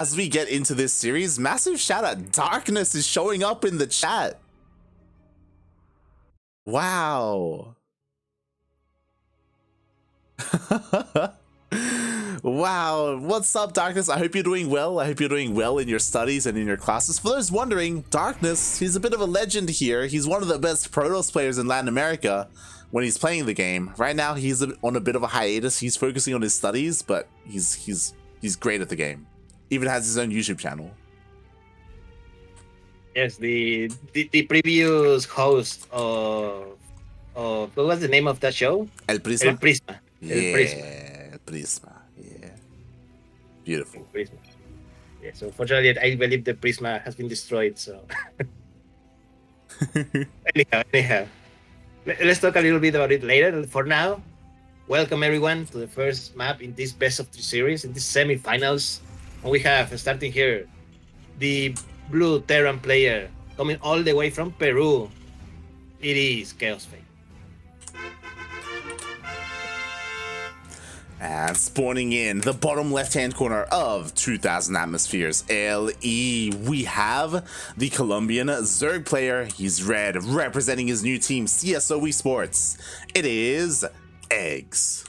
As we get into this series, massive shout out. Darkness is showing up in the chat. Wow. Wow. What's up, Darkness? I hope you're doing well. I hope you're doing well in your studies and in your classes. For those wondering, Darkness, he's a bit of a legend here. He's one of the best Protoss players in Latin America when he's playing the game. Right now, he's on a bit of a hiatus. He's focusing on his studies, but he's great at the game. Even has his own YouTube channel. Yes, the previous host of what was the name of that show? El Prisma. El Prisma. Yeah, El Prisma. El Prisma. Yeah, beautiful. El Prisma. Yeah. So fortunately, I believe the Prisma has been destroyed. So anyhow, let's talk a little bit about it later. For now, welcome everyone to the first map in this best of 3 series, in this semifinals. And we have, starting here, the blue Terran player coming all the way from Peru. It is Kaozfate. And spawning in the bottom left-hand corner of 2000 Atmospheres LE, we have the Colombian Zerg player. He's red, representing his new team, CSO Esports. It is eGGz.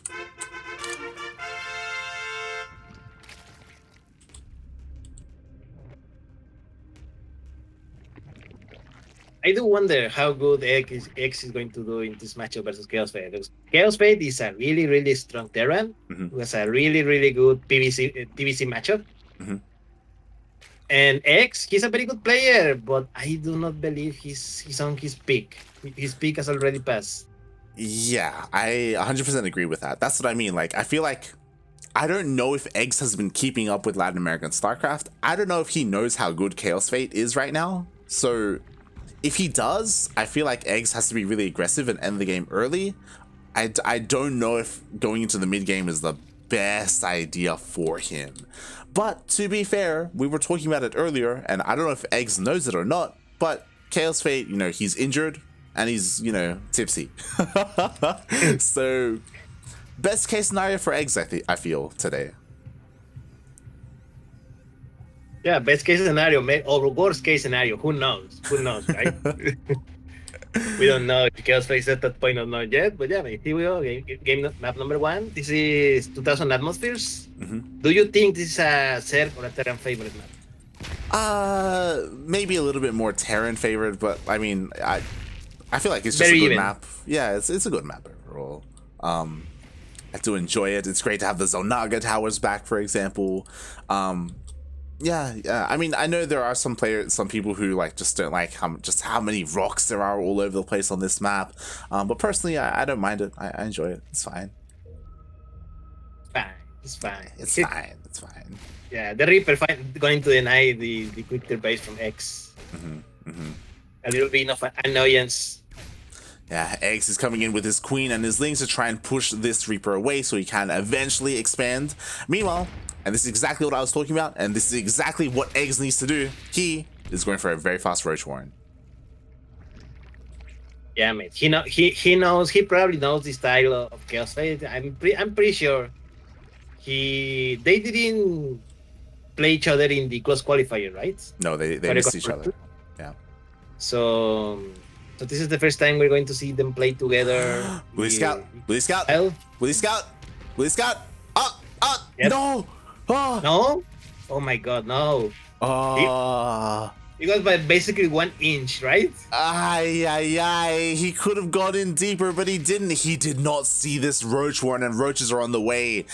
I do wonder how good eGGz is going to do in this matchup versus Kaozfate. Because Kaozfate is a really, really strong Terran. Who has a really, really good TvZ matchup. And eGGz, he's a very good player, but I do not believe he's on his peak. His peak has already passed. Yeah, I 100% agree with that. That's what I mean. Like, I feel like I don't know if eGGz has been keeping up with Latin American StarCraft. I don't know if he knows how good Kaozfate is right now. So if he does, I feel like eGGz has to be really aggressive and end the game early. I don't know if going into the mid game is the best idea for him. But to be fair, we were talking about it earlier, and I don't know if eGGz knows it or not, but Kaozfate, you know, he's injured and he's, you know, tipsy. So best case scenario for eGGz, I feel, today. Yeah, best case scenario, or worst case scenario, who knows? Who knows, right? We don't know if Kaozfate is at that point or not yet, but yeah, here we go. Game map number 1. This is 2000 Atmospheres. Do you think this is a Zerg or a Terran favorite map? Maybe a little bit more Terran favored, but I mean, I feel like it's just Very a good even. map. Yeah, it's a good map overall. I do enjoy it. It's great to have the Zonaga towers back, for example. Yeah. I mean, I know there are some people who like just don't like how many rocks there are all over the place on this map. But personally, I don't mind it. I enjoy it. It's fine. It's fine. It's fine. It's fine. Yeah, the Reaper going to deny the quick tier base from eGGz. A little bit of an annoyance. Yeah, eGGz is coming in with his queen and his lings to try and push this Reaper away so he can eventually expand. Meanwhile, and this is exactly what I was talking about, and this is exactly what eGGz needs to do, he is going for a very fast Roach Warren. Yeah, mate. He knows. He probably knows the style of Kaozfate. I'm pretty sure they didn't play each other in the close qualifier, right? No, they missed each other. Yeah. So this is the first time we're going to see them play together. Will he scout? Will he scout? Well, Will he scout? Will he scout? Yep. No! Oh! No! Oh my god, no. It was by basically 1 inch, right? He could have gone in deeper, but he didn't. He did not see this Roach Warren, and roaches are on the way.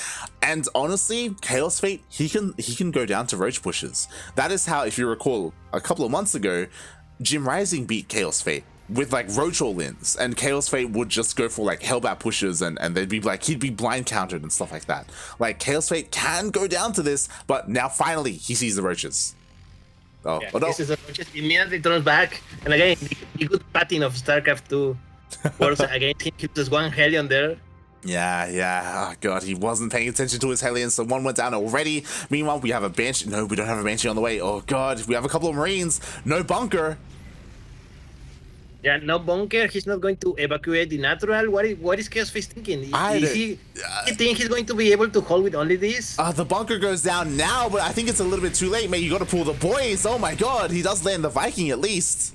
And honestly, Kaozfate, he can go down to roach pushes. That is how, if you recall, a couple of months ago, Jim Rising beat Kaozfate with like roach all-ins, and Kaozfate would just go for like Hellbat pushes, and they'd be like, he'd be blind countered and stuff like that. Like, Kaozfate can go down to this, but now finally he sees the roaches. Oh, Yeah, but no. this is immediately turns back, and again, the good patting of StarCraft 2 works against him. He just 1 Hellion there. Yeah. Oh god, he wasn't paying attention to his Hellions, so 1 went down already. Meanwhile, we have a Banshee. No, we don't have a Banshee on the way. Oh god, we have a couple of Marines. No bunker. Yeah, no bunker. He's not going to evacuate the natural. What is Kaozfate thinking? I Is don't- he think he's going to be able to hold with only this? The bunker goes down now, but I think it's a little bit too late, mate. You got to pull the boys. Oh my god, he does land the Viking at least.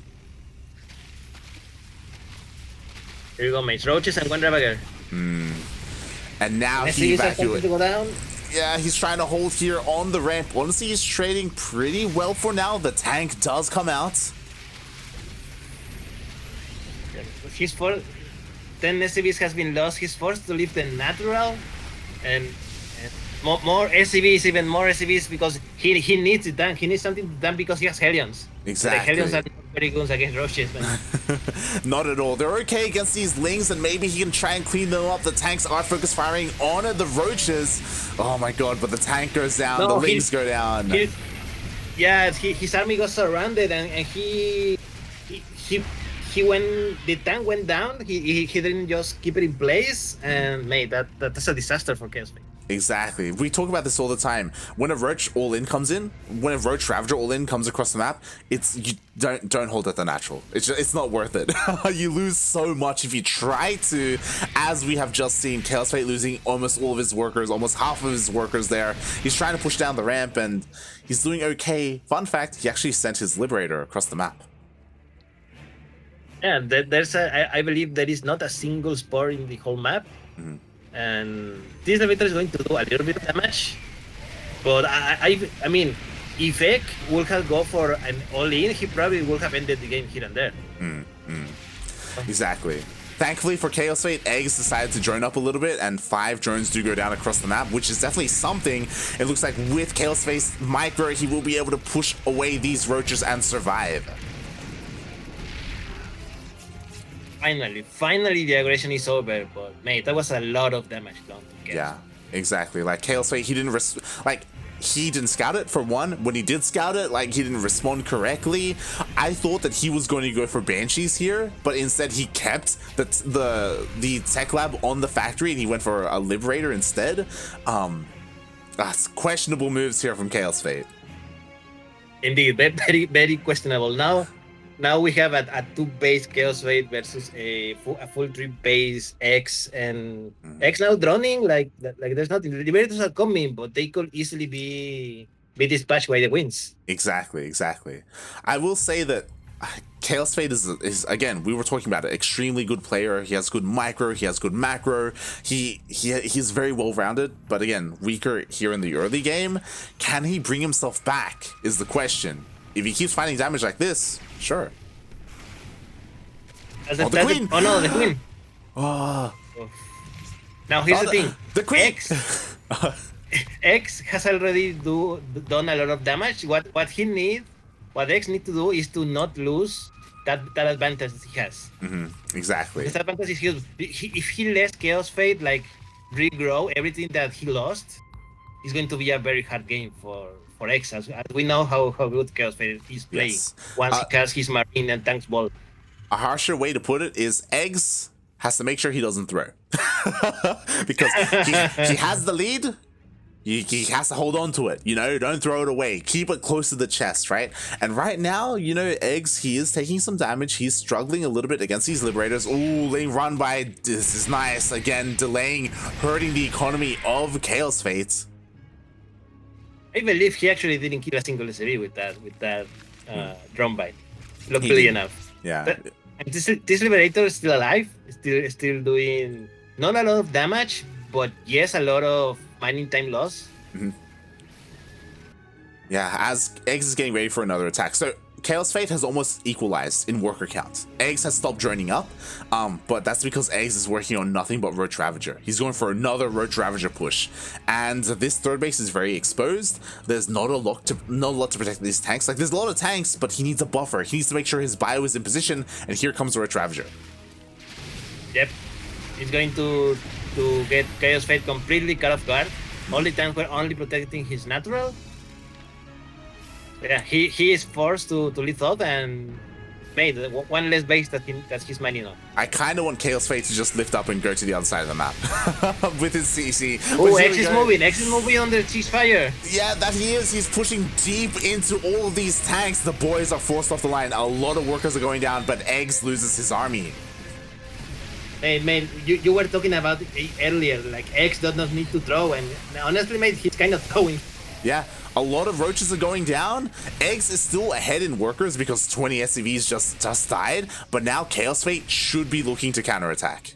Here you go, mates. Roaches and one Ravager. And now Messi he is starting to evacuates. go down. Yeah, he's trying to hold here on the ramp. Honestly, he's trading pretty well for now. The tank does come out. He's for 10 SCVs has been lost. He's forced to leave the natural, and more SCVs, even more SCVs, because he needs the tank. He needs something to tank because he has Hellions. Exactly. The Hellions are not very good against Roaches, man. Not at all. They're okay against these Lings, and maybe he can try and clean them up. The tanks are focus firing on the Roaches. Oh my god, but the tank goes down, No, the Lings go down. His army got surrounded, and he when the tank went down, he didn't just keep it in place, and mate, that's a disaster for Kaozfate. Exactly. We talk about this all the time. When a Roach all-in comes in, when a Roach Ravager all-in comes across the map, you don't hold at the natural. It's not worth it. You lose so much if you try to, as we have just seen Kaozfate losing almost all of his workers, almost half of his workers there. He's trying to push down the ramp, and he's doing okay. Fun fact, he actually sent his Liberator across the map. Yeah, I believe there is not a single spore in the whole map, and this Liberator is going to do a little bit of damage. But I mean, if Egg would have go for an all-in, he probably would have ended the game here and there. Exactly. Thankfully for Kaozfate, eGGz decided to drone up a little bit, and 5 drones do go down across the map, which is definitely something. It looks like with Kaozfate's micro, he will be able to push away these Roaches and survive. Finally, the aggression is over. But mate, that was a lot of damage done to Kaozfate. Yeah, exactly. Like Kaozfate, he didn't scout it for one. When he did scout it, like he didn't respond correctly. I thought that he was going to go for Banshees here, but instead he kept the tech lab on the factory and he went for a Liberator instead. That's questionable moves here from Kaozfate. Indeed, very, very questionable. Now we have a 2-base Kaozfate versus a full 3-base X, and X now droning like there's nothing. The Liberators are coming, but they could easily be dispatched by the winds. Exactly. I will say that Kaozfate is again, we were talking about it, extremely good player. He has good micro, he has good macro. He's very well rounded, but again, weaker here in the early game. Can he bring himself back is the question. If he keeps finding damage like this, sure. The Queen! Oh no, the Queen! Now here's the thing. The Queen! X has already done a lot of damage. What X needs to do is to not lose that advantage that he has. Exactly. This advantage is huge. If he lets Kaozfate like regrow everything that he lost, it's going to be a very hard game for X, as we know how good Kaozfate is playing once he casts his Marine and tanks ball. A harsher way to put it is eGGz has to make sure he doesn't throw. Because he has the lead, he has to hold on to it, don't throw it away. Keep it close to the chest, right? And right now, eGGz, he is taking some damage. He's struggling a little bit against these Liberators. Ooh, letting run by, this is nice. Again, delaying, hurting the economy of Kaozfate. I believe he actually didn't kill a single SCV with that drum bite. Luckily enough. Yeah. But this Liberator is still alive. Still doing not a lot of damage, but yes, a lot of mining time loss. Yeah, as eGGz is getting ready for another attack. So Kaozfate has almost equalized in worker count. eGGz has stopped droning up, but that's because eGGz is working on nothing but Roach Ravager. He's going for another Roach Ravager push, and this third base is very exposed. There's not a lot to protect these tanks. Like, there's a lot of tanks, but he needs a buffer. He needs to make sure his bio is in position, and here comes the Roach Ravager. Yep, he's going to get Kaozfate completely caught off guard. All the tanks were only protecting his natural. Yeah, he is forced to lead off, and made one less base that he's mining on. I kind of want Kaozfate to just lift up and go to the other side of the map with his CC. Oh, X is moving. X is moving on the ceasefire. Yeah, that he is. He's pushing deep into all of these tanks. The boys are forced off the line. A lot of workers are going down, but eGGz loses his army. Hey, man, you were talking about it earlier. Like, eGGz does not need to throw, and honestly, mate, he's kind of throwing. Yeah, a lot of roaches are going down. eGGz is still ahead in workers because 20 SCVs just died, but now Kaozfate should be looking to counterattack.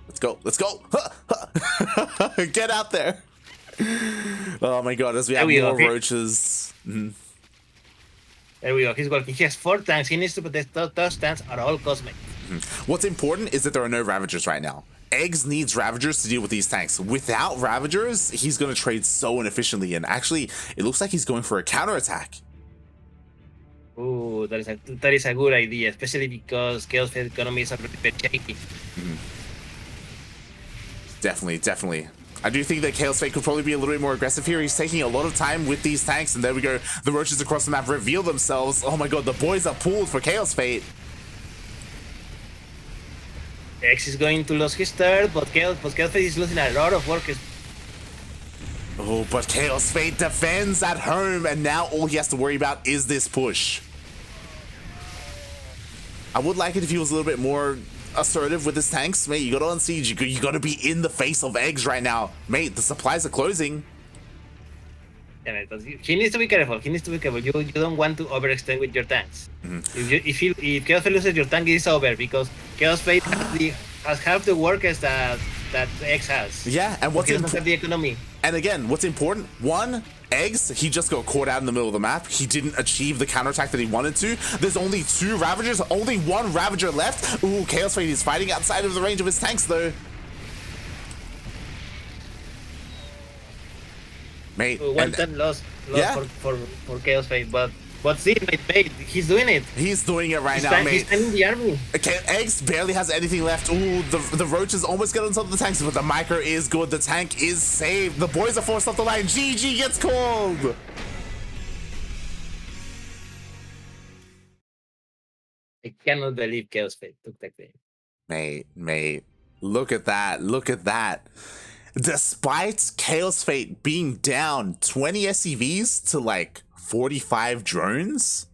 Let's go, let's go. Get out there. Oh my god, as we have more roaches. There we go, he's working. He has 4 tanks. He needs to protect those tanks at all costs, mate. What's important is that there are no Ravagers right now. eGGz needs Ravagers to deal with these tanks. Without Ravagers, he's going to trade so inefficiently, and actually, it looks like he's going for a counterattack. Ooh, that is a good idea, especially because Kaozfate economy is a little bit shaky. Definitely. I do think that Kaozfate could probably be a little bit more aggressive here. He's taking a lot of time with these tanks, and there we go. The roaches across the map reveal themselves. Oh my god, the boys are pulled for Kaozfate. X is going to lose his third, but Kaozfate is losing a lot of workers. Oh, but Kaozfate defends at home, and now all he has to worry about is this push. I would like it if he was a little bit more assertive with his tanks, mate. You gotta unsiege. You gotta be in the face of eGGz right now, mate. The supplies are closing. Yeah, he needs to be careful. You don't want to overextend with your tanks. If Kaozfate loses your tank, it's over because Kaozfate has half the workers that eGGz has. Yeah, and what's important? The economy. And again, what's important? One, eGGz, he just got caught out in the middle of the map. He didn't achieve the counterattack that he wanted to. There's only 2 Ravagers, only 1 Ravager left. Ooh, Kaozfate is fighting outside of the range of his tanks, though. Mate, one turn lost yeah. for Kaozfate, but see, mate, he's doing it. He's doing it right now, mate. He's standing the army. Okay, eGGz barely has anything left. Ooh, the roaches almost get on top of the tanks, but the micro is good. The tank is saved. The boys are forced off the line. GG gets called. I cannot believe Kaozfate took that game. Mate, look at that. Despite Kaozfate being down 20 SCVs to like 45 drones,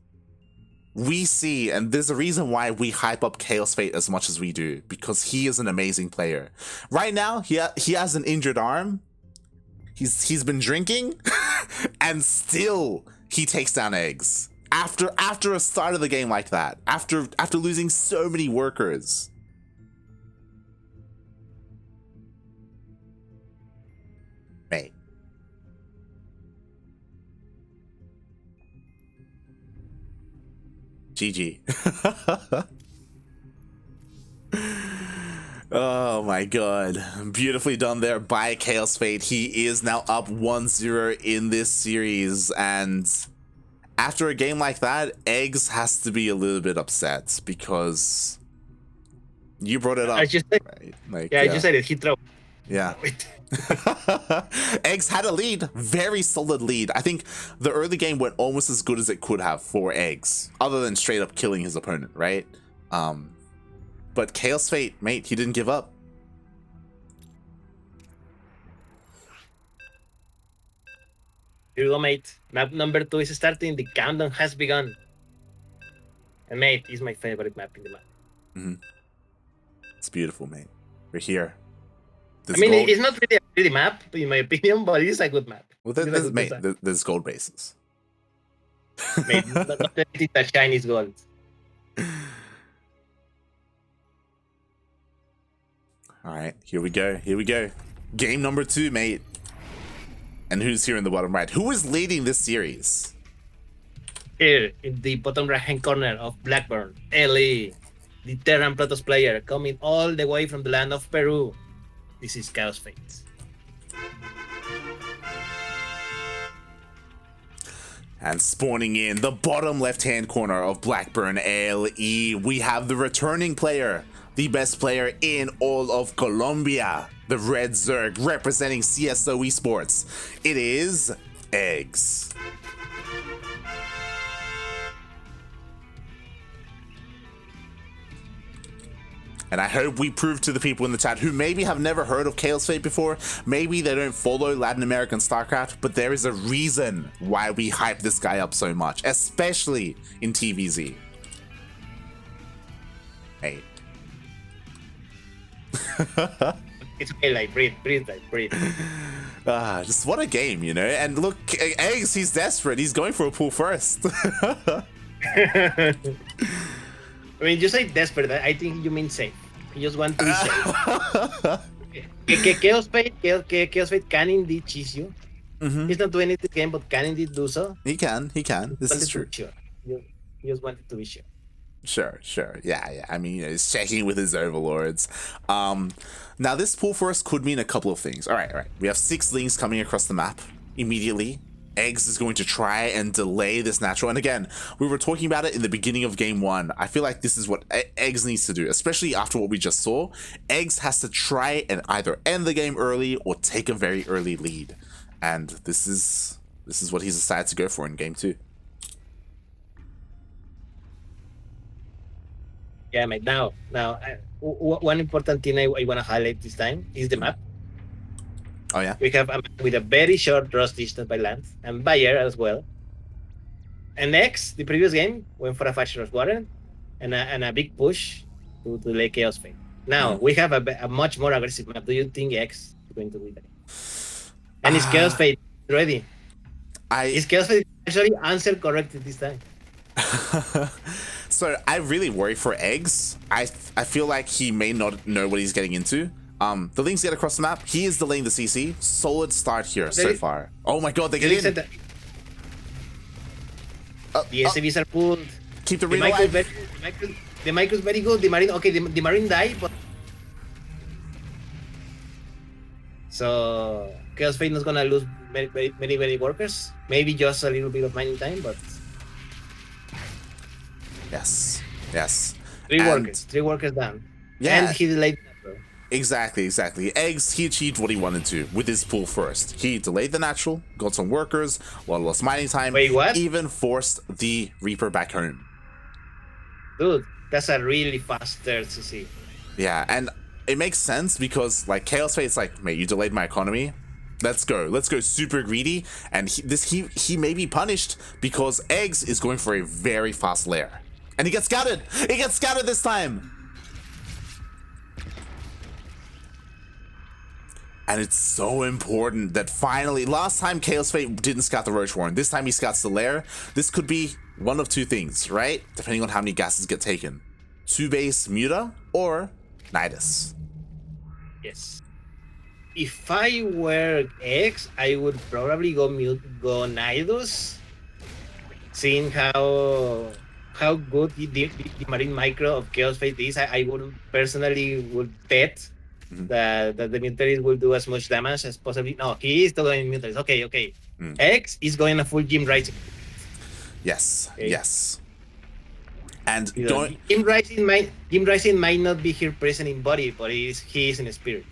we see, and there's a reason why we hype up Kaozfate as much as we do, because he is an amazing player. Right now, he has an injured arm. He's been drinking, and still he takes down eGGz. After a start of the game like that, after losing so many workers. Mate. GG. Oh my god. Beautifully done there by Kaozfate. He is now up 1-0 in this series, and after a game like that, eGGz has to be a little bit upset because you brought it up. I just said, right? Like, I just said it. He throw. Yeah. eGGz had a lead, very solid lead. I think the early game went almost as good as it could have for eGGz, other than straight up killing his opponent, right? But Kaozfate, mate, he didn't give up. Here you go, mate. Map number 2 is starting. The countdown has begun. And mate, it's my favorite map in the map. It's beautiful, mate. We're here. I mean, it's not really a pretty map, in my opinion, but it's a good map. Well, there's gold bases. Mate, not everything that shine is gold. All right, here we go. Game number 2, mate. And who's here in the bottom right? Who is leading this series? Here, in the bottom right-hand corner of Blackburn, LE, the Terran Protoss player, coming all the way from the land of Peru. This is Kaozfate. And spawning in the bottom left-hand corner of Blackburn LE, we have the returning player, the best player in all of Colombia, the Red Zerg representing CSO Esports. It is eGGz. And I hope we prove to the people in the chat who maybe have never heard of Kaozfate before, maybe they don't follow Latin American StarCraft, but there is a reason why we hype this guy up so much, especially in TvZ. Hey. It's okay, like, breathe. Just what a game, you know? And look, eGGz, he's desperate. He's going for a pull first. I mean, you say desperate. I think you mean safe. You just want to be safe. Kaozfate can indeed cheese you. He's not doing it this game, but can indeed do so. He can. This is true. Sure. You just wanted to be sure. Sure. Yeah. I mean, he's checking with his overlords. Now, this pull first could mean a couple of things. All right. We have 6 links coming across the map immediately. eGGz is going to try and delay this natural. And again, we were talking about it in the beginning of game 1. I feel like this is what eGGz needs to do, especially after what we just saw. eGGz has to try and either end the game early or take a very early lead. And this is what he's decided to go for in game 2. Yeah, mate. Now, one important thing I want to highlight this time is the map. Oh yeah. We have a map with a very short draw distance by land and by air as well. And next, the previous game went for a fast rush water and a big push to Lake Kaozfate. Now we have a much more aggressive map. Do you think eGGz is going to win that? And is Kaozfate ready? Is Kaozfate actually answered correctly this time? So I really worry for eGGz. I feel like he may not know what he's getting into. The links get across the map. He is delaying the CC. Solid start here so far. Oh my god, they get in. The SCVs are pulled. Keep the Marine alive. The micro is very good. The Marine died, but so Kaozfate is gonna lose many workers. Maybe just a little bit of mining time, but yes. 3 workers down. Yeah. And he delayed. Exactly. eGGz, he achieved what he wanted to with his pull first. He delayed the natural, got some workers, a lot less mining time. Wait, what? Even forced the Reaper back home. Dude, that's a really fast turn to see. Yeah, and it makes sense because like Kaozfate's like, mate, you delayed my economy. Let's go super greedy. And he may be punished because eGGz is going for a very fast lair. And he gets scouted! He gets scouted this time! And it's so important that finally, last time Kaozfate didn't scout the Roach Warren. This time he scouts the lair. This could be one of 2 things, right? Depending on how many gases get taken. 2-base Muta or Nidus. Yes. If I were eGGz, I would probably go Nidus. Seeing how good the Marine Micro of Kaozfate is, I would personally bet that the militaries will do as much damage as possibly. No, he is still going militaries. Okay. eGGz is going a full Gym Rising. Yes. And Gym Rising might not be here present in body, but he is in spirit.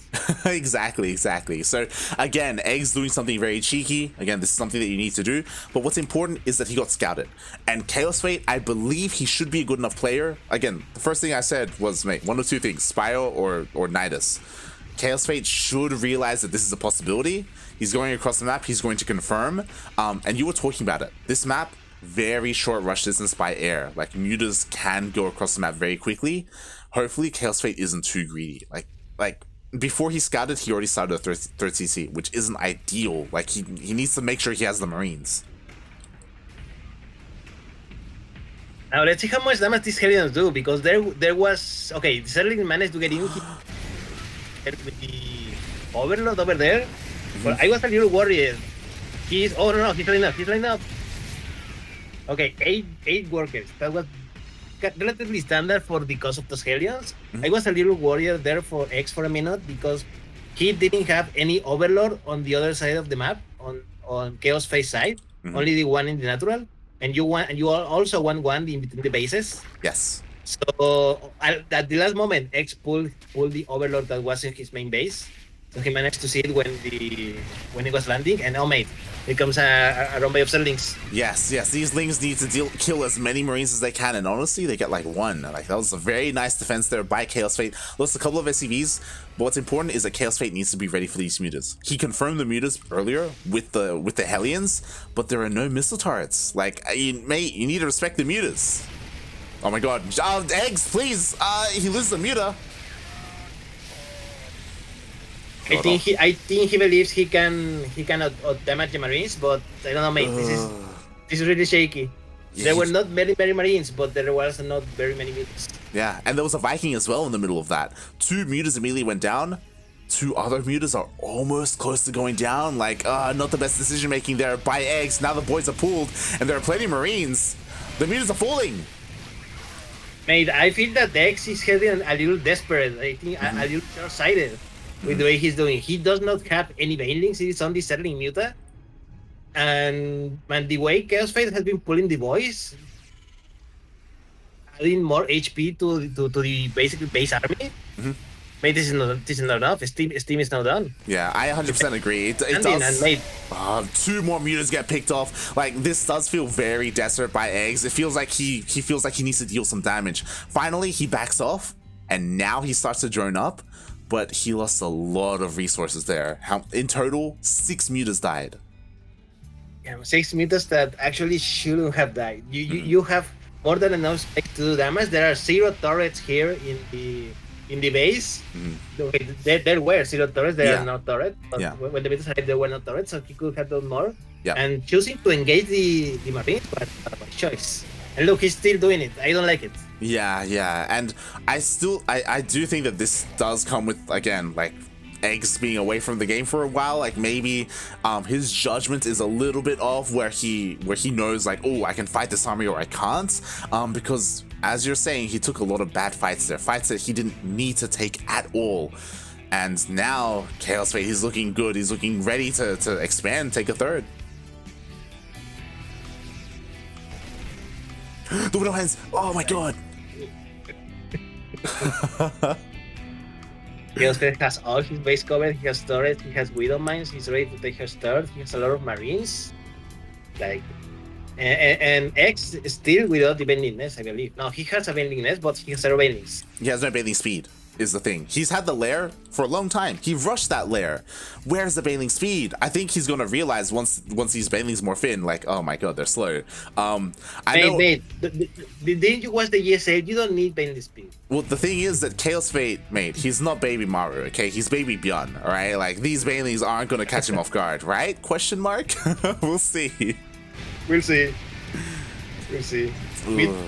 Exactly. So again, eGGz doing something very cheeky. Again, this is something that you need to do. But what's important is that he got scouted. And Kaozfate, I believe he should be a good enough player. Again, the first thing I said was, mate, one of 2 things, Spyro or Nidus. Kaozfate should realize that this is a possibility. He's going across the map. He's going to confirm. And you were talking about it. This map, very short rush distance by air. Like mutas can go across the map very quickly. Hopefully Kaozfate isn't too greedy. Like before he scouted, he already started a third CC, which isn't ideal. Like he needs to make sure he has the Marines. Now let's see how much damage these Hellions do, because there was the Zerling managed to get in with the Overlord over there. But I was a little worried. He's lining up. Okay, eight workers. That was relatively standard for the cost of those Hellions. I was a little worried there for eGGz for a minute because he didn't have any Overlord on the other side of the map, on Kaozfate side, only the one in the natural. And you also want one in between the bases. Yes. So at the last moment, eGGz pulled the Overlord that was in his main base. So he managed to see it when it was landing, and oh mate, here comes a runway of Lings. Yes, these Lings need to kill as many Marines as they can, and honestly, they get like one. Like, that was a very nice defense there by Kaozfate. Lost a couple of SCVs, but what's important is that Kaozfate needs to be ready for these mutas. He confirmed the mutas earlier with the Hellions, but there are no missile turrets. Like, mate, you need to respect the mutas. Oh my god, eggs, please! He loses the muta. I think he believes he can out damage the Marines, but I don't know, mate. This is really shaky. Yeah, there were not very Marines, but there was not very many mutas. Yeah, and there was a Viking as well in the middle of that. 2 mutas immediately went down. 2 other mutas are almost close to going down. Like, not the best decision making there by eggs. Now the boys are pulled, and there are plenty of Marines. The mutas are falling. Mate, I feel that X is getting a little desperate. I think a little short-sighted with the way he's doing. He does not have any Banelings. He's only settling Muta. And the way Kaozfate has been pulling the boys, adding more HP to the basically base army. Mate, this is not enough. Steam is now done. Yeah, I 100% agree. It does. And mate, 2 more mutas get picked off. Like, this does feel very desperate by eggs. It feels like he feels like he needs to deal some damage. Finally, he backs off, and now he starts to drone up. But he lost a lot of resources there. In total, 6 mutas died. Yeah, 6 mutas that actually shouldn't have died. You have more than enough space to do damage. There are 0 turrets here in the base. There were 0 turrets. There are no turrets. But when the mutas arrived, there were no turrets, so he could have done more. And choosing to engage the Marines was a choice. And look, he's still doing it. I don't like it. Yeah, and I do think that this does come with, again, like, eggs being away from the game for a while. Like, maybe his judgment is a little bit off where he knows, like, oh, I can fight this army or I can't, because as you're saying, he took a lot of bad fights there, fights that he didn't need to take at all. And now Kaozfate, he's looking good, he's looking ready to expand, take a third. The Widow Hands! Oh my god! Kaozfate has all his base covered, he has turrets, he has Widow Mines, he's ready to take his third, he has a lot of Marines. Like, and X still without the Bending Nest, I believe. No, he has a Bending Nest, but he has 0 Bendings. He has no Bending speed, is the thing. He's had the lair for a long time. He rushed that lair. Where's the Bending speed? I think he's gonna realize once these Banelings morph in, like, oh my god, they're slow. Didn't you watch the ESA? You don't need Bending speed. Well, the thing is that Kaozfate, mate, he's not baby Maru, okay? He's baby Bjorn, alright? Like, these Banelings aren't gonna catch him off guard, right? Question mark? We'll see. We'll see. No!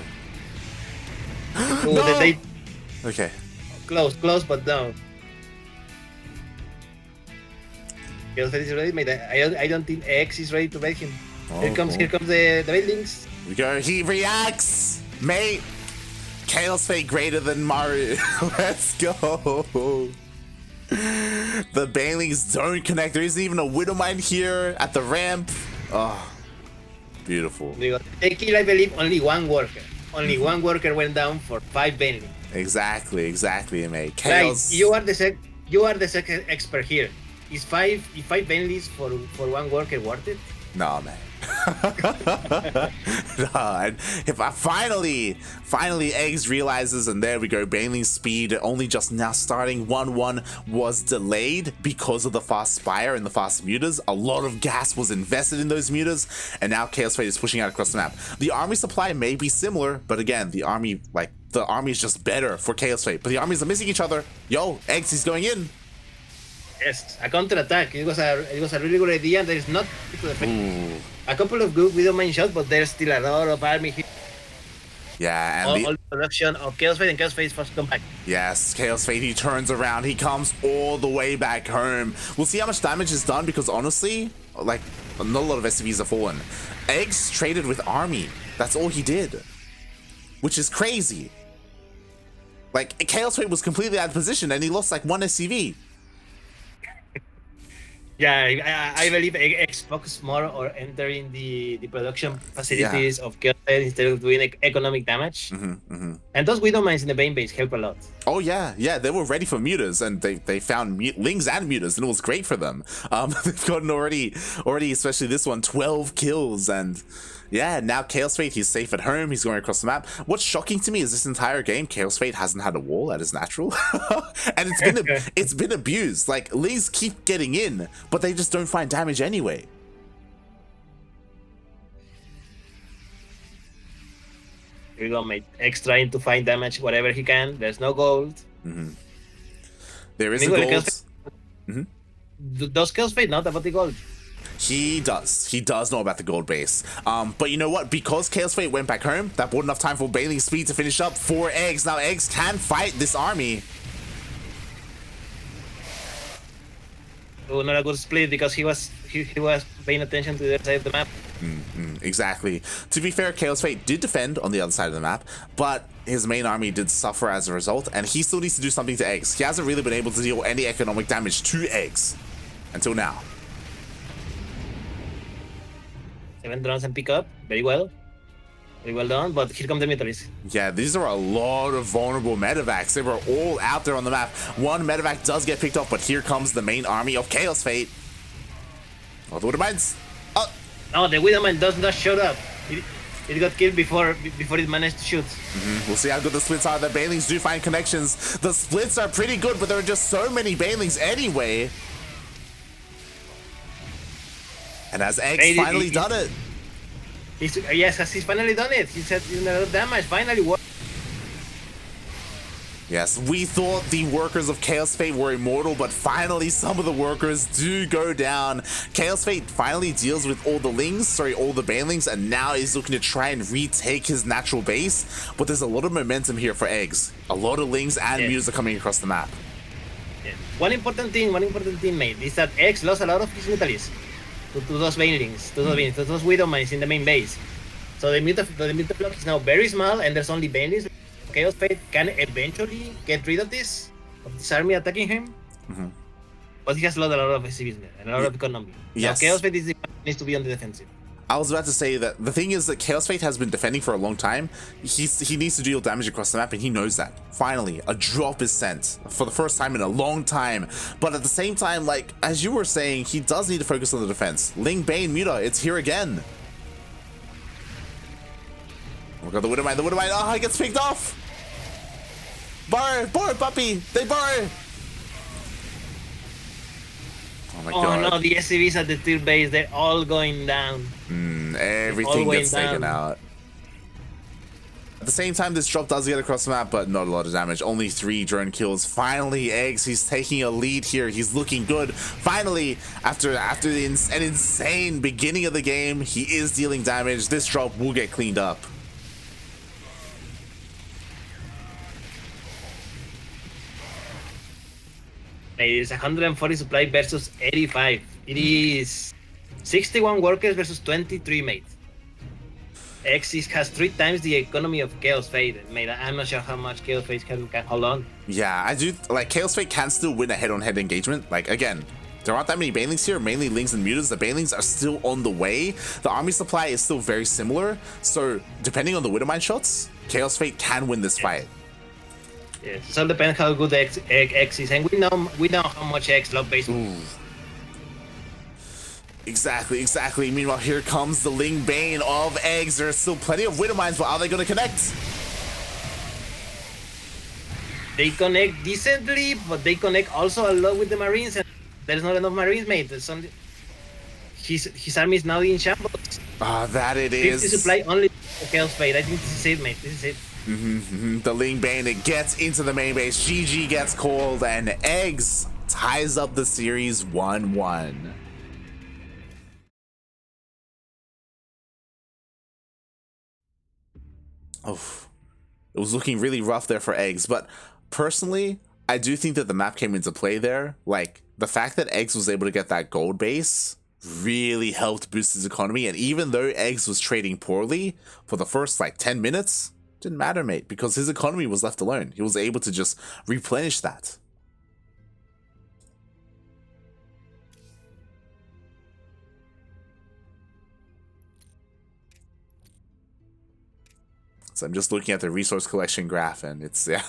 Okay. Close, but no. Kaozfate is ready, mate. I don't think X is ready to bait him. Here comes the Banelings. We go. He reacts, mate. Kaozfate greater than Maru. Let's go. The Banelings don't connect. There isn't even a Widowmine here at the ramp. Oh, beautiful. They kill, I believe, only 1 worker. Only 1 worker went down for 5 Banelings. Exactly, mate. Chaos. Right, you are the second expert here. Is 5 Banelings for 1 worker worth it? No, man. No, if I finally eggs realizes, and there we go, Baneling's speed only just now starting. 1-1 was delayed because of the fast Spire and the fast mutas. A lot of gas was invested in those mutas, and now Kaozfate is pushing out across the map. The army supply may be similar, but again, the army is just better for Kaozfate, but the armies are missing each other. Yo, eggs is going in. Yes, a counterattack. It was a really good idea. There is not a couple of good Widowmine shots, but there's still a lot of army here. Yeah, and all the production of Kaozfate, and Kaozfate's first comeback. Yes, Kaozfate, he turns around, he comes all the way back home. We'll see how much damage is done, because honestly, like, not a lot of SCVs have fallen. Eggs traded with army. That's all he did, which is crazy. Like, Kaozfate was completely out of position, and he lost like 1 SCV. Yeah, I believe X focus more or entering the production Yeah. facilities of Kaozfate instead of doing economic damage. And those Widow Mines in the main base help a lot. Oh yeah, they were ready for mutas, and they found lings and mutas, and it was great for them. They've gotten already, especially this one, 12 kills, and yeah, now Kaozfate, he's safe at home, he's going across the map. What's shocking to me is this entire game, Kaozfate hasn't had a wall at his natural, and it's been abused. Like, lings keep getting in, but they just don't find damage anyway. Here we go, mate. X trying to find damage wherever he can. There's no gold. There is a gold. Does Kaozfate not about the gold? He does know about the gold base. But you know what? Because Kaozfate went back home, that bought enough time for Bailey's speed to finish up for eGGz. Now eGGz can fight this army. Oh, not a good split because he was paying attention to the other side of the map. Exactly. To be fair, Kaozfate did defend on the other side of the map, but his main army did suffer as a result, and he still needs to do something to eGGz. He hasn't really been able to deal any economic damage to eGGz until now. 7 drones and pick up. Very well. Very well done, but here come the militaries. Yeah, these are a lot of vulnerable medevacs. They were all out there on the map. One medevac does get picked up, but here comes the main army of Kaozfate. Oh, the Widow Mines. Oh. No, the Widow Mine does not show up. It got killed before it managed to shoot. We'll see how good the splits are. The Banelings do find connections. The splits are pretty good, but there are just so many Banelings anyway. And has eGGz finally done it? Yes, he's finally done it. He said a lot of damage. Finally worked. Yes, we thought the workers of Kaozfate were immortal, but finally some of the workers do go down. Kaozfate finally deals with all the Banelings, and now is looking to try and retake his natural base. But there's a lot of momentum here for eGGz. A lot of lings and mutas are coming across the map. Yeah. One important thing, mate, is that eGGz lost a lot of his mutalists to those Banelings, to those Widow Mines in the main base. So the muta block is now very small, and there's only Banelings. Kaozfate can eventually get rid of this army attacking him, but he has lost a lot of civilians and a lot of economy. Yes. Now Kaozfate needs to be on the defensive. I was about to say that the thing is that Kaozfate has been defending for a long time. He needs to deal damage across the map, and he knows that. Finally, a drop is sent for the first time in a long time. But at the same time, like, as you were saying, he does need to focus on the defense. Ling, Bane, Muta, it's here again. Oh god, the Widow Mine, oh, he gets picked off! Borrow, puppy, they borrow! Oh my god. Oh no, the SCVs at the tier base, they're all going down. Everything gets taken out. At the same time, this drop does get across the map, but not a lot of damage. Only 3 drone kills. Finally, eGGz, he's taking a lead here. He's looking good. Finally, after an insane beginning of the game, he is dealing damage. This drop will get cleaned up. It is 140 supply versus 85. It is 61 workers versus 23, mate. eGGz has 3 times the economy of Kaozfate, mate. I'm not sure how much Kaozfate can hold on. Yeah, I do. Like, Kaozfate can still win a head-on-head engagement. Like, again, there aren't that many Banelings here, mainly lings and mutas. The Banelings are still on the way. The army supply is still very similar. So, depending on the Widow Mine shots, Kaozfate can win this fight. Yes, it all depends how good eGGz is, and we know how much eGGz love base. Exactly. Meanwhile, here comes the Ling Bane of eGGz. There's still plenty of Widow Mines, but are they going to connect? They connect decently, but they connect also a lot with the Marines, and there's not enough Marines, mate. There's only... His army is now in shambles. That it is. 50 supply only for Kaozfate. I think this is it, mate. This is it. The Ling Bane, it gets into the main base. GG gets called, and eGGz ties up the series 1-1. Oh, it was looking really rough there for eGGz, but personally, I do think that the map came into play there. Like, the fact that eGGz was able to get that gold base really helped boost his economy, and even though eGGz was trading poorly for the first, like, 10 minutes, didn't matter, mate, because his economy was left alone. He was able to just replenish that. So I'm just looking at the resource collection graph, and it's yeah.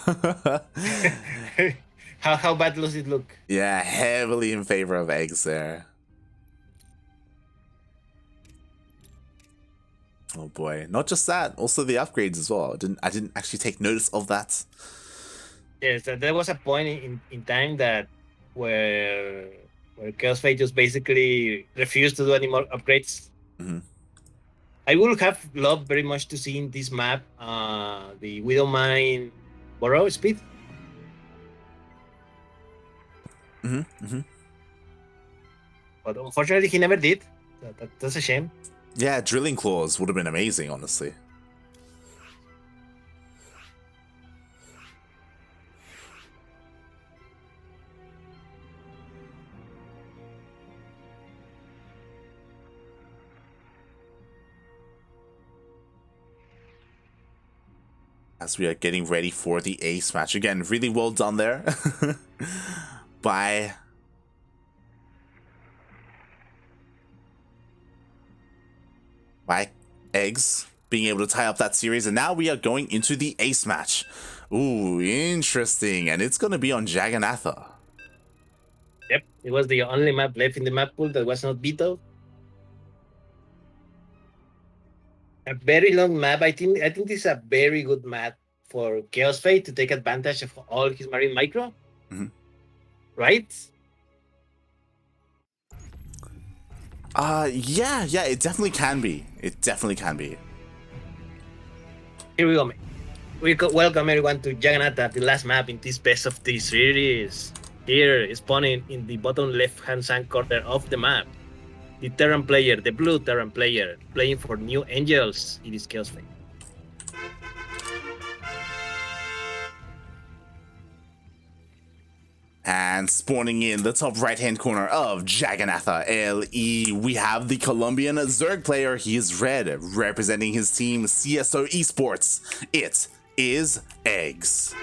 How bad does it look? Yeah, heavily in favor of eggs there. Oh boy, not just that, also the upgrades as well. I didn't actually take notice of that. Yes, there was a point in time that where Kaozfate just basically refused to do any more upgrades. I would have loved very much to see in this map the Widowmine borrow speed. But unfortunately, he never did. That's a shame. Yeah, drilling claws would have been amazing, honestly. As we are getting ready for the ace match. Again, really well done there by eGGz being able to tie up that series. And now we are going into the ace match. Ooh, interesting. And it's going to be on Jagannatha. Yep, it was the only map left in the map pool that was not vetoed. A very long map. I think this is a very good map for Kaozfate to take advantage of all his marine micro. Right? Yeah, it definitely can be. It definitely can be. Here we go, man. Welcome everyone to Jagannatha, the last map in this best of the series. Here, spawning in the bottom left-hand side corner of the map. The Terran player, the blue Terran player, playing for New Angels. It is Kaozfate. And spawning in the top right-hand corner of Jagannatha LE, we have the Colombian Zerg player. He is red, representing his team CSO Esports. It is eGGz.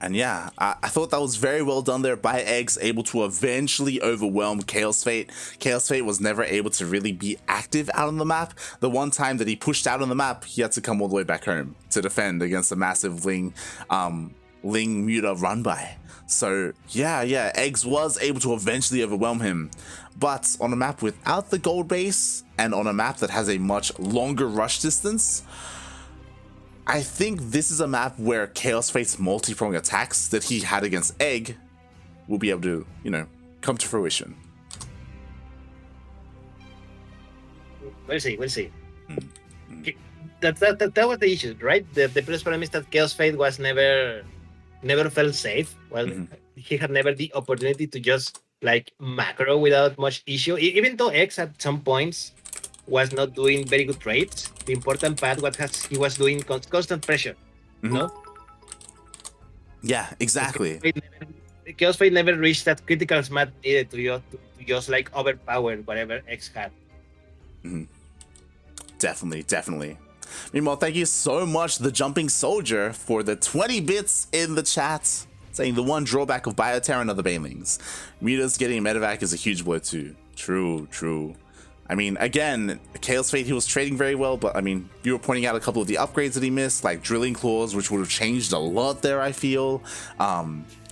And yeah, I thought that was very well done there by eGGz, able to eventually overwhelm Kaozfate. Kaozfate was never able to really be active out on the map. The one time that he pushed out on the map, he had to come all the way back home to defend against a massive Ling Muta run by. So yeah, eGGz was able to eventually overwhelm him. But on a map without the gold base, and on a map that has a much longer rush distance, I think this is a map where Kaozfate's multi-prong attacks that he had against eGGz will be able to, come to fruition. We'll see. That was the issue, right? The first problem is that Kaozfate was never felt safe. Well, he had never the opportunity to just like macro without much issue. Even though eGGz at some points was not doing very good trades, the important part he was doing constant pressure, no? Yeah, exactly. Kaozfate never reached that critical mass needed to just like overpower whatever eGGz had. Definitely. Meanwhile, thank you so much, The Jumping Soldier, for the 20 bits in the chat, saying the one drawback of Bioterran are the Banelings. Muta's getting a medevac is a huge blow too. True. I mean, again, Kaozfate, he was trading very well, but I mean, you were pointing out a couple of the upgrades that he missed, like drilling claws, which would have changed a lot there, I feel,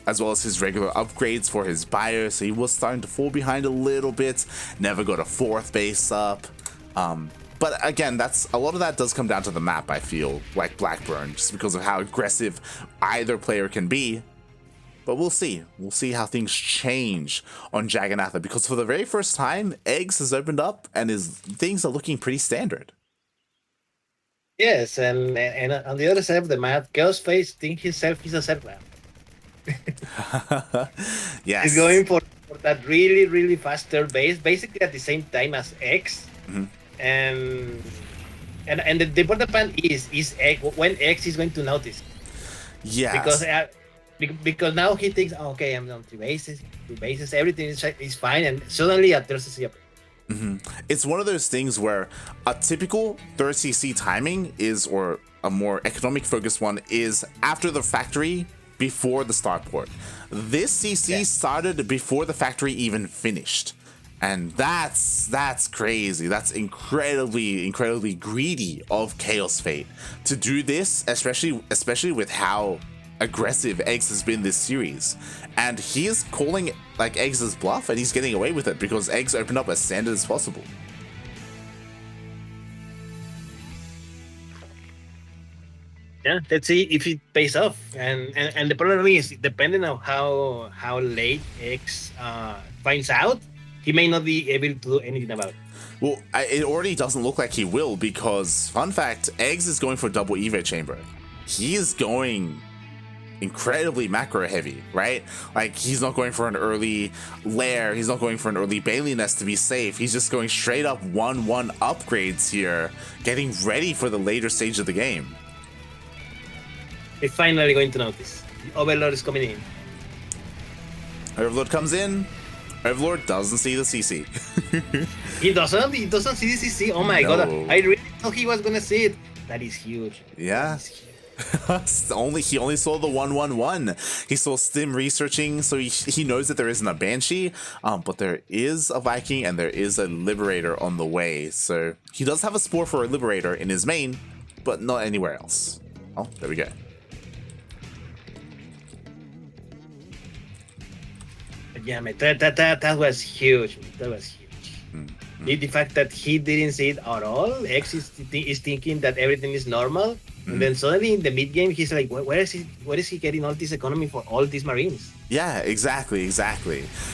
as well as his regular upgrades for his bio, so he was starting to fall behind a little bit, never got a 4th base up, but again, a lot of that does come down to the map, I feel, like Blackburn, just because of how aggressive either player can be. But we'll see. We'll see how things change on Jagannatha, because for the very first time, eGGz has opened up and things are looking pretty standard. Yes, and on the other side of the map, Kaozfate thinks himself he's a StarCraft. Yes. He's going for that really faster base, basically at the same time as eGGz. And the important part is when eGGz is going to notice. Yes. Because now he thinks, oh, okay, I'm on 2 bases, everything is fine, and suddenly a third CC appears. It's one of those things where a typical third CC timing is, or a more economic focused one, is after the factory before the start port. This CC started before the factory even finished. And that's crazy. That's incredibly greedy of Kaozfate to do this, especially with how aggressive eGGz has been this series. And he is calling like eGGz's bluff, and he's getting away with it because eGGz opened up as standard as possible. Yeah, let's see if it pays off. And the problem is, depending on how late eGGz finds out, he may not be able to do anything about it. Well, it already doesn't look like he will, because, fun fact, eGGz is going for double Evo chamber. He is going incredibly macro heavy, right? Like, he's not going for an early lair, he's not going for an early Bailey nest to be safe. He's just going straight up 1-1 upgrades here, getting ready for the later stage of the game. They're finally going to notice. The Overlord is coming in. Overlord comes in. Overlord doesn't see the CC. He doesn't see the CC. Oh my god! I really thought he was gonna see it. That is huge. Yeah. He only saw the 1-1-1. He saw Stim researching, so he knows that there isn't a Banshee, but there is a Viking and there is a Liberator on the way. So he does have a Spore for a Liberator in his main, but not anywhere else. Oh, there we go. Yeah, man, that was huge. That was huge. Mm-hmm. The fact that he didn't see it at all. eGGz is thinking that everything is normal, and then suddenly in the mid game, he's like, "Where is he getting all this economy for all these Marines?" Yeah, exactly.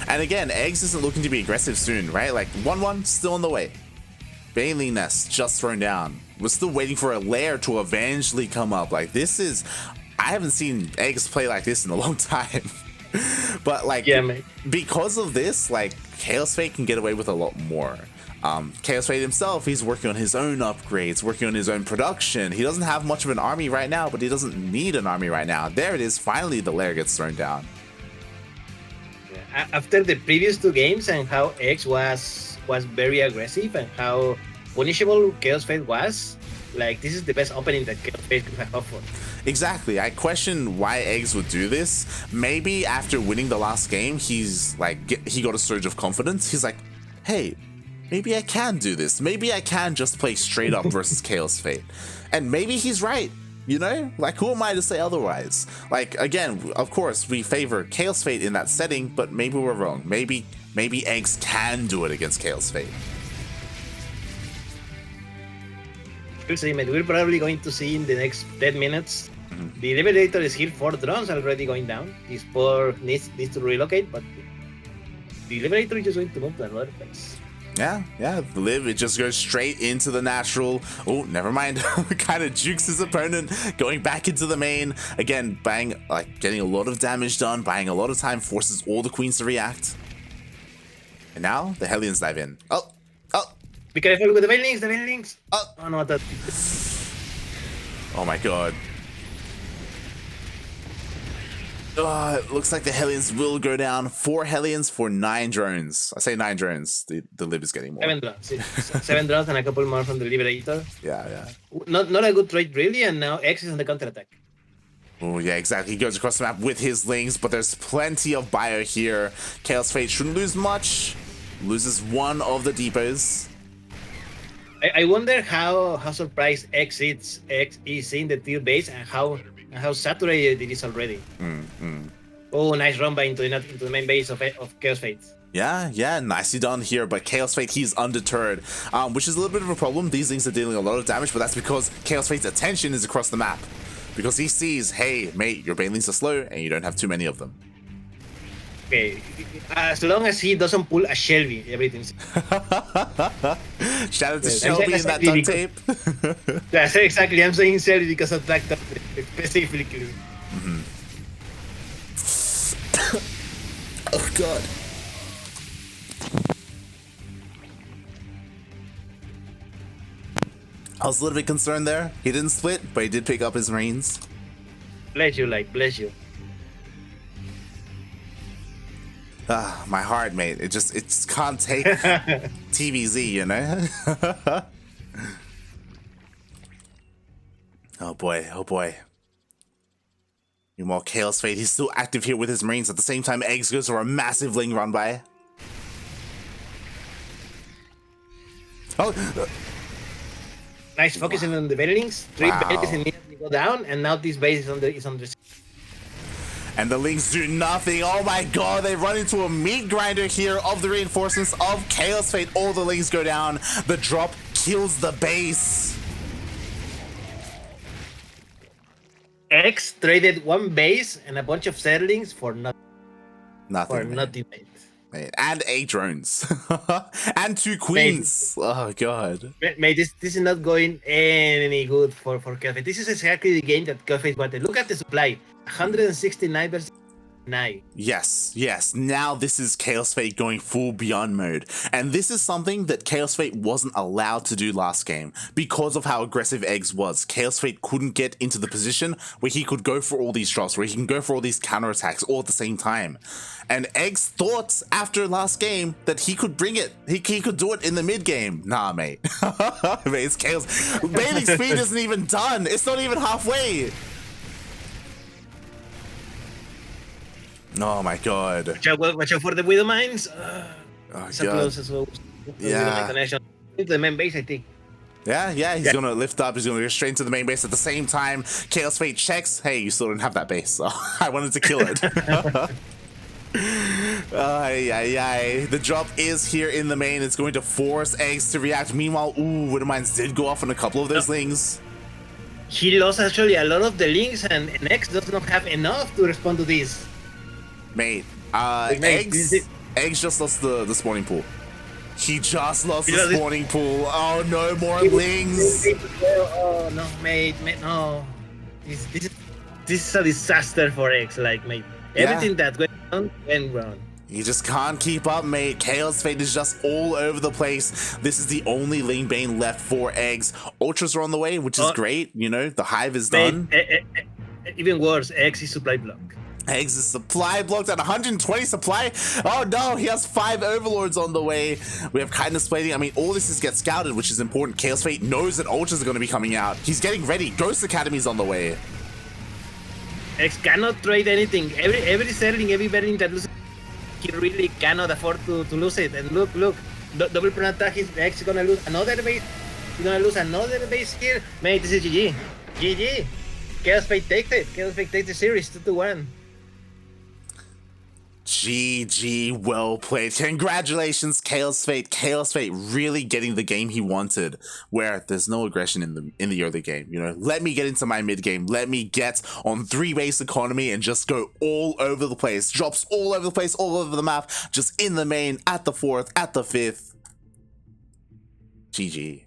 And again, eGGz isn't looking to be aggressive soon, right? Like 1-1 still on the way. Bailey nest just thrown down. We're still waiting for a lair to eventually come up. Like, this is, I haven't seen eGGz play like this in a long time. But like, yeah, man. Because of this, like, Kaozfate can get away with a lot more. Kaozfate himself, he's working on his own upgrades, working on his own production. He doesn't have much of an army right now, but he doesn't need an army right now. There it is. Finally, the lair gets thrown down. Yeah. After the previous two games and how eGGz was very aggressive and how punishable Kaozfate was, like, this is the best opening that Kaozfate could have offered. Exactly. I question why eGGz would do this. Maybe after winning the last game, he's like, he got a surge of confidence. He's like, hey, maybe I can do this. Maybe I can just play straight up versus Kaozfate. And maybe he's right. You know, like, who am I to say otherwise? Like, again, of course, we favor Kaozfate in that setting, but maybe we're wrong. Maybe eGGz can do it against Kaozfate. We're probably going to see in the next 10 minutes. The Liberator is here, 4 drones already going down. The Spore needs to relocate, but the Liberator is just going to move to another place. Yeah, the Lib, it just goes straight into the natural. Oh, never mind. Kind of jukes his opponent, going back into the main. Again, getting a lot of damage done, buying a lot of time, forces all the queens to react. And now the Hellions dive in. Oh. Be careful with the Veilings, Oh no, that. Oh my god. It looks like the Hellions will go down. 4 Hellions for 9 drones. I say 9 drones. The Lib is getting more. 7 drones. 7 drones and a couple more from the Liberator. Yeah. Not a good trade, really, and now eGGz is on the counterattack. Oh, yeah, exactly. He goes across the map with his lings, but there's plenty of bio here. Kaozfate shouldn't lose much. Loses one of the depots. I wonder how surprised eGGz is in the tier base and how saturated it is already. Oh, nice run by into the main base of Kaozfate. Yeah, nicely done here, but Kaozfate, he's undeterred, which is a little bit of a problem. These things are dealing a lot of damage, but that's because Kaozfate's attention is across the map. Because he sees, hey, mate, your banelings are slow and you don't have too many of them. Okay, as long as he doesn't pull a Shelby, everything's... Shout out to Shelby in that duct tape. That's exactly, I'm saying Shelby because of that specifically. Oh god. I was a little bit concerned there. He didn't split, but he did pick up his Marines. Bless you, bless you. My heart, mate. It just can't take TvZ, you know? Oh boy. Meanwhile, Kaozfate, he's still active here with his Marines. At the same time, eGGz goes for a massive Ling run by. Oh! Nice focusing on the Lings. 3 bases immediately go down, and now this base is on the. And the Lings do nothing. Oh my god, they run into a meat grinder here of the reinforcements of Kaozfate. All the Lings go down. The drop kills the base. eGGz traded 1 base and a bunch of settlings for nothing. For nothing, mate. And 8 drones. And 2 queens. Mate, oh god. Mate, this is not going any good for Kaozfate. This is exactly the game that Kaozfate wanted. Look at the supply. 169 versus 9. Yes. Now this is Kaozfate going full beyond mode. And this is something that Kaozfate wasn't allowed to do last game. Because of how aggressive eGGz was. Kaozfate couldn't get into the position where he could go for all these drops, where he can go for all these counterattacks all at the same time. And eGGz thought after last game that he could bring it. He could do it in the mid game. Nah, mate. Mate, it's Chaos. Bathing speed isn't even done. It's not even halfway. Oh my god. Watch out for the Widow Mines. So close as well. Yeah. Connection to the main base, I think. Yeah, he's gonna lift up, he's gonna go straight into the main base at the same time. Kaozfate checks, hey, you still don't have that base, so I wanted to kill it. The drop is here in the main. It's going to force eGGz to react. Meanwhile, Widow Mines did go off on a couple of those Lings. He lost actually a lot of the Lings, and eGGz does not have enough to respond to this. Mate, eGGz just lost the spawning pool. He just lost the spawning pool. Oh no, more Lings. Oh no, mate, no. This is a disaster for eGGz. Like, mate, everything that went wrong. You just can't keep up, mate. Kaozfate is just all over the place. This is the only Ling Bane left for eGGz. Ultras are on the way, which is great. You know, the hive is done. Even worse, eGGz is supply block. eGGz is supply blocked at 120 supply. Oh no, he has 5 overlords on the way. We have kindness plating. I mean, all this is get scouted, which is important. Kaozfate knows that ultras are going to be coming out. He's getting ready. Ghost Academy's on the way. eGGz cannot trade anything. Every settling, every betting that loses, he really cannot afford to lose it. And look, double plan attack. eGGz is gonna lose another base. He's gonna lose another base here. Mate, this is GG. GG. Kaozfate takes it. Kaozfate takes the series 2-1. GG, well played. Congratulations, Kaozfate. Kaozfate really getting the game he wanted, where there's no aggression in the early game. You know, let me get into my mid game. Let me get on 3 base economy and just go all over the place. Drops all over the place, all over the map, just in the main, at the 4th, at the 5th. GG.